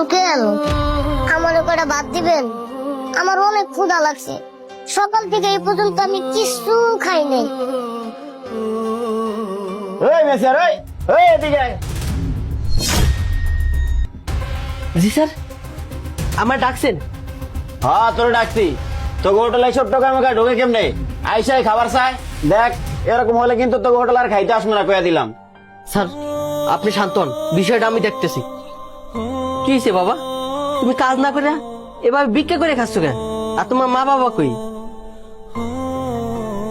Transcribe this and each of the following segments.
Uncle, আমার কটা ভাত দিবেন? আমার অনেক ক্ষুধা লাগছে। সকাল থেকে এই পর্যন্ত আমি কিছু খাই নাই। জি স্যার, আমার ডাকছেন? হ্যাঁ তোর ডাকছি। তোকে হোটেলে সব টাকা আমাকে ঢোকে কেমনে? আইসাই খাবার চাই। দেখ এরকম হলে কিন্তু তোকে হোটেল আর খাইতে আসবো না, কয়া দিলাম। স্যার আপনি শান্ত হন, বিষয়টা আমি দেখতেছি। কি হয়েছে বাবা, তুমি কাজ না করে এবার ভিক্ষা করে খাচ্ছ কেন? আর তোমার মা বাবা কই?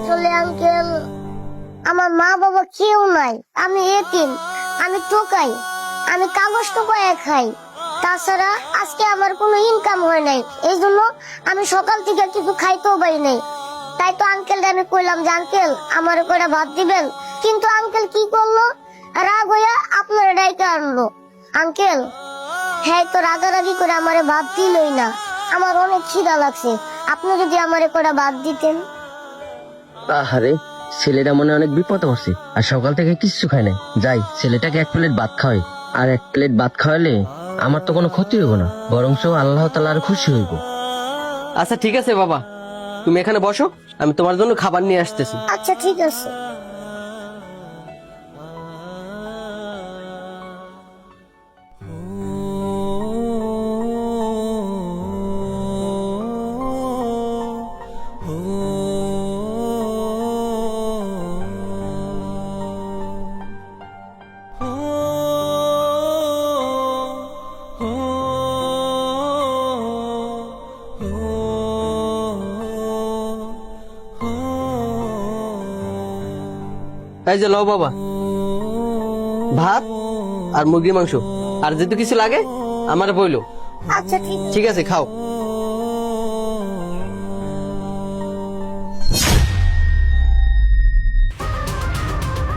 চলে আঙ্কেল, আমার মা বাবা কেউ নাই। আমি এতিম, আমি টোকাই, আমি কাগজ টোকায় খাই। তাছাড়া আজকে আমার কোনো ইনকাম হয় নাই, এই জন্য আমি সকাল থেকে কিছু খাইতেও পারি নাই। তাই তো আঙ্কেল আমি কইলাম যে আঙ্কেল আমার করে ভাত দিবেন, কিন্তু আঙ্কেল কি করলো, রাগ হইয়া আপনার ডাইকে আনলো। আঙ্কেল হ্যাঁ তো রাগারাগি করে আমারে ভাত দিলই না। আমার অনেক খিদা লাগছে, আপনি যদি আমারে করে ভাত দিতেন। আরে ছেলেটা মনে অনেক বিপদে পড়ছে, আর সকাল থেকে কিচ্ছু খায় নাই। যাই ছেলেটাকে এক প্লেট ভাত খাওয়াই, আর এক প্লেট ভাত খাওয়ালে আমার তো কোনো ক্ষতি হইব না, বরঞ্চ আল্লাহ তাআলা আর খুশি হইব। আচ্ছা ঠিক আছে বাবা, তুমি এখানে বসো, আমি তোমার জন্য খাবার নিয়ে আসতেছি। আচ্ছা ঠিক আছে। এই যে লও বাবা, ভাত আর মুরগির মাংস, আর যেহেতু কিছু লাগে আমার বইলো। আচ্ছা ঠিক আছে। ঠিক আছে খাও।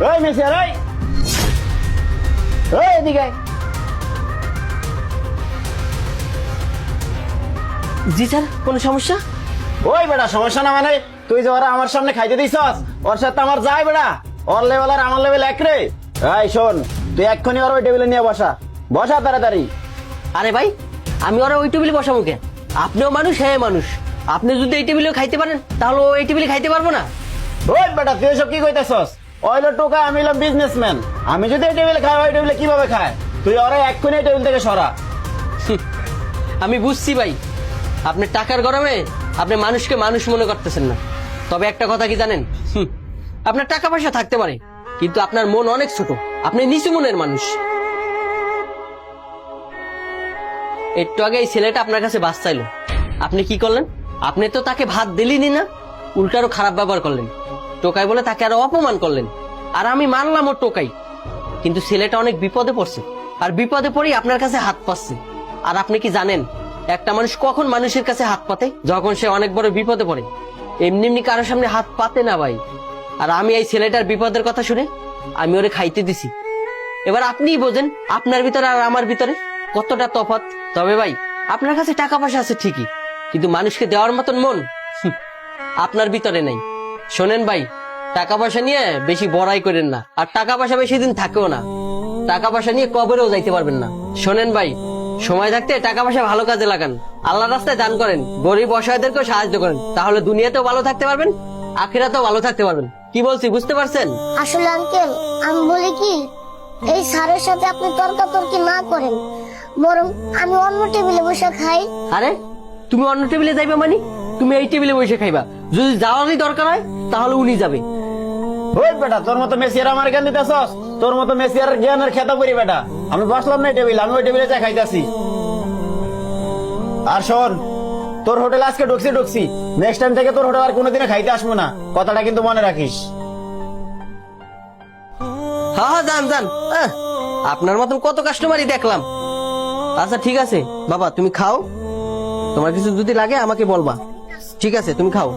ওই মেসিয়ার ওই ওই এদিকে আয়। জি স্যার, কোনো সমস্যা? ওই বেটা সমস্যা না মানে, তুই যে ওরা আমার সামনে খাইতে দিছস, ওর সাথে আমার যাই বেটা। ওর লেভেল আর আমার লেভেল এক রে। এই শোন, তুই এক্ষুনি ওর ওই টেবিলে নিয়ে বসা, বসা তাড়াতাড়ি। আরে ভাই, আমি ওরা ওই টেবিলে বসাবো কেন? আপনিও মানুষ, হ্যাঁ মানুষ। আপনি যদি এই টেবিলেও খাইতে পারেন, তাহলে ও এই টেবিলে খাইতে পারবো না? ওই বেটা তুই এসব কি কইতেছস? ওইলো টোকা, আমি হলাম বিজনেসম্যান। আমি যদি এই টেবিলে খাই, ওই টেবিলে কিভাবে খায়? তুই ওরা এক্ষুনি এই টেবিল থেকে সরা। আমি বুঝছি ভাই, আপনি টাকার গরমে আপনি মানুষকে মানুষ মনে করতেছেন না। তবে একটা কথা কি জানেন, আপনার টাকা পয়সা থাকতে পারে, কিন্তু আপনার মন অনেক ছোট, আপনি নিচু মনের মানুষ। একটু আগে এই ছেলেটা আপনার কাছে বাস চাইলো, আপনি কি করলেন? আপনি তো তাকে ভাত দিলেনই না, উল্টারও খারাপ ব্যবহার করলেন। টোকাই বলে তাকে আরো অপমান করলেন। আর আমি মানলাম ও টোকাই, কিন্তু ছেলেটা অনেক বিপদে পড়ছে, আর বিপদে পড়েই আপনার কাছে হাত পাচ্ছে। আর আপনি কি জানেন একটা মানুষ কখন মানুষের কাছে হাত পাতে? যখন সে অনেক বড় বিপদে পড়ে। এমনি এমনি কারোর সামনে হাত পাতে না ভাই। আর আমি এই ছেলেটার বিপদের কথা শুনে আমি ওরে খাইতে দিছি। এবার আপনিই বোঝেন আপনার ভিতরে আর আমার ভিতরে কতটা তফাৎ। তবে ভাই, আপনার কাছে টাকা পয়সা আছে ঠিকই, কিন্তু মানুষকে দেওয়ার মতন মন আপনার ভিতরে নাই। শোনেন ভাই, টাকা পয়সা নিয়ে বেশি বড়াই করেন না, আর টাকা পয়সা বেশি দিন থাকেও না। টাকা পয়সা নিয়ে কবরেও যাইতে পারবেন না। শোনেন ভাই, সময় থাকতে টাকা পয়সা ভালো কাজে লাগান, আল্লাহর রাস্তায় দান করেন, গরিব অসহায়দেরকেও সাহায্য করেন, তাহলে দুনিয়াতেও ভালো থাকতে পারবেন, আখিরাতেও ভালো থাকতে পারবেন। কি বলছি বুঝতে পারছেন? আসলে আঙ্কেল আমি বলি কি, এই স্যারের সাথে আপনি তর্কাতর্কি না করেন, বরং আমি অন্য টেবিলে বসে খাই। আরে তুমি অন্য টেবিলে যাইবা মানে? তুমি এই টেবিলে বসে খাইবা। যদি যাওয়ারই দরকার হয় তাহলে উনি যাবে। ওই বেটা তোর মতো মেসিয়ার আমার জ্ঞান দিতেছস? তোর মতো মেসিয়ার জ্ঞানের খেতা করি বেটা। আমি বসলাম না এই টেবিল, আমি ওই টেবিলে যা খাইতেছি। আর শোন, তোর হোটেল আজকে ঢুকছি, নেক্সট টাইম থেকে তোর হোটেল আর কোনোদিনে খাইতে আসবো না, কথাটা কিন্তু মনে রাখিস। হ্যাঁ হ্যাঁ, যান যান। আপনার মতন কত কাস্টমারই দেখলাম। আচ্ছা ঠিক আছে বাবা, তুমি খাও, তোমার কিছু যদি লাগে আমাকে বলবা। ঠিক আছে তুমি খাও।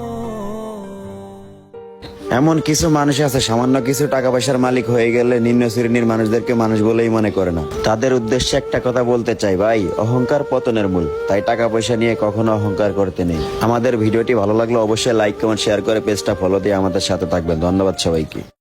এমন কিছু মানুষ আছে সামান্য কিছু টাকা পয়সার মালিক হয়ে গেলে নিম্ন শ্রেণীর মানুষদেরকে মানুষ বলেই মনে করে না। তাদের উদ্দেশ্যে একটা কথা বলতে চাই ভাই, অহংকার পতনের মূল। তাই টাকা পয়সা নিয়ে কখনো অহংকার করতে নেই। আমাদের ভিডিওটি ভালো লাগলে অবশ্যই লাইক কমেন্ট শেয়ার করে পেজটা ফলো দিয়ে আমাদের সাথে থাকবেন। ধন্যবাদ সবাইকে।